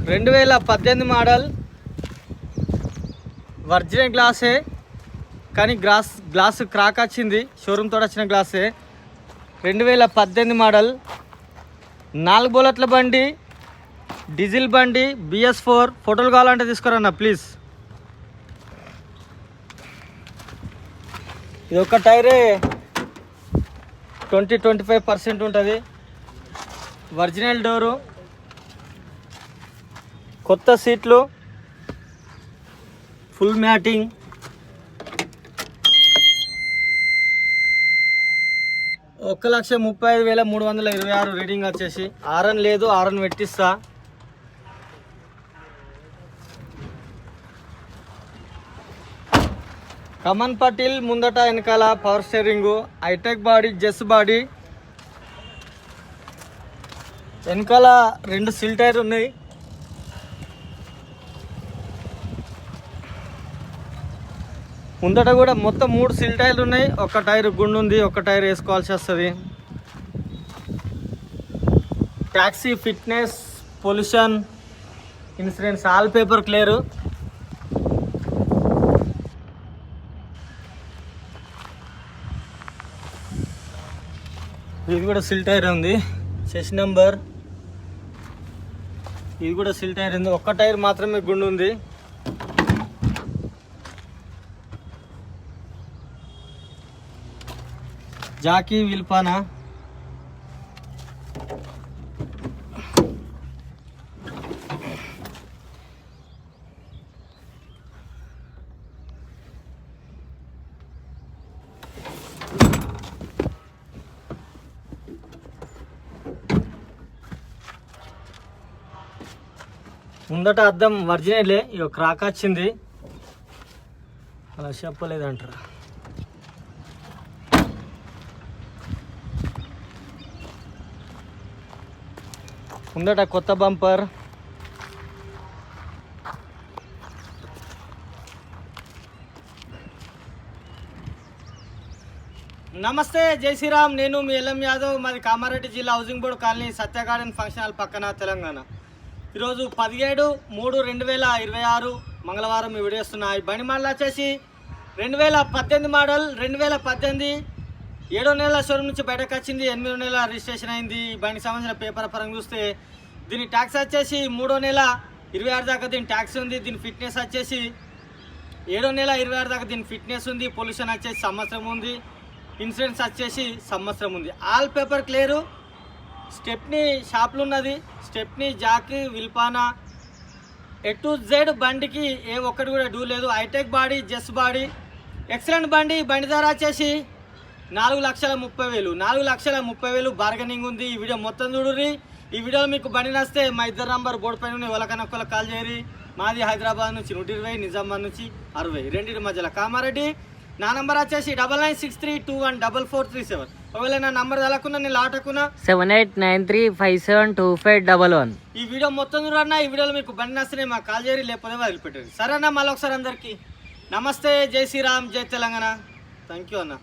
2018 model original గ్లాసే, కానీ glass crack వచ్చింది. Showroom తోటి వచ్చిన గ్లాసే. 2018 మోడల్ 4 బోలట్ల బండి, డీజిల్ బండి, BS4. ఫోటోలు కావాలంటే తీసుకురన్నా ప్లీజ్. ఇది ఒక టైరే 20-25% ఉంటుంది. ఒరిజినల్ డోరు, కొత్త సీట్లు, ఫుల్ మ్యాటింగ్. ఒక 1,35,326 రీడింగ్ వచ్చేసి. ఆరన్ లేదు, ఆరన్ పెట్టిస్తా. కమన్ పటిల్ ముందట వెనకాల పవర్ స్టీరింగు, హైటెక్ బాడీ, జెస్ బాడీ. వెనకాల 2 సిల్ టైర్ ఉన్నాయి. ముందట కూడా మొత్తం 3 సిల్ టైర్లు ఉన్నాయి. ఒక టైర్ గుండు ఉంది, ఒక టైర్ వేసుకోవాల్సి వస్తుంది. Taxi, fitness, pollution, insurance all paper clear. ఇది కూడా సిల్ టైర్ ఉంది. సెస్ నెంబర్. ఇది కూడా సిల్ టైర్ ఉంది. ఒక్క టైర్ మాత్రమే గుండు ఉంది. జాకీ, విల్పానా. ముందట అద్దం ఒరిజినలే, ఇక క్రాక్ వచ్చింది. అలా చెప్పలేదంటారా. ముందట కొత్త బంపర్. నమస్తే, జై శ్రీరామ్. నేను మీ ఎల్ఎం యాదవ్. మాది కామారెడ్డి జిల్లా హౌసింగ్ బోర్డు కాలనీ, సత్య గార్డెన్ ఫంక్షన్ హాల్ పక్కన, తెలంగాణ. ఈరోజు 17/3/2026 మంగళవారం ఈ వీడియో వస్తున్నాయి. బండి మోడల్ వచ్చేసి 2018 మోడల్. 2018 7వ నెల షోరూమ్ నుంచి బయటకు వచ్చింది. 8వ నెల రిజిస్ట్రేషన్ అయింది. ఈ బండికి సంబంధించిన పేపర్ పరంగా చూస్తే దీని ట్యాక్స్ వచ్చేసి 3వ నెల 26 దాకా దీని ట్యాక్స్ ఉంది. దీని ఫిట్నెస్ వచ్చేసి 7వ నెల 26 దాకా దీని ఫిట్నెస్ ఉంది. పొల్యూషన్ వచ్చేసి సంవత్సరం ఉంది. ఇన్సూరెన్స్ వచ్చేసి సంవత్సరం ఉంది. All paper clear. స్టెప్నీ షాప్లు ఉన్నది. స్టెప్నీ, జాకీ, విల్పానా, A to Z బండికి ఏ ఒక్కటి కూడా డూ లేదు. హైటెక్ బాడీ, జెస్ బాడీ, ఎక్సలెంట్ బండి. బండి ధర వచ్చేసి 4,30,000. 4,30,000 బార్గెనింగ్ ఉంది. ఈ వీడియో మొత్తం చూడుర్రి. ఈ వీడియోలో మీకు బండి నస్తే మా ఇద్దరు నంబర్ బోర్డు పైన ఎవరికైనా ఒక్కళ్ళకి కాల్ చేయరి. మాది హైదరాబాద్ నుంచి 120, నిజామాబాద్ నుంచి 60, రెండింటి మధ్యలో కామారెడ్డి. నా నంబర్ వచ్చేసి 9963214437. ఒకవేళ నా నంబర్ తెలకున్నా, నేను లాటకున్నా 7893572511. ఈ వీడియో మొత్తం చూడన్నా. ఈ వీడియోలో మీకు బండి నస్తేనే మాకు కాల్ చేయరి, లేకపోతే వదిలిపెట్టండి. సరేనా? మళ్ళీ ఒకసారి అందరికీ నమస్తే, జై శ్రీరామ్, జై తెలంగాణ. థ్యాంక్ యూ అన్న.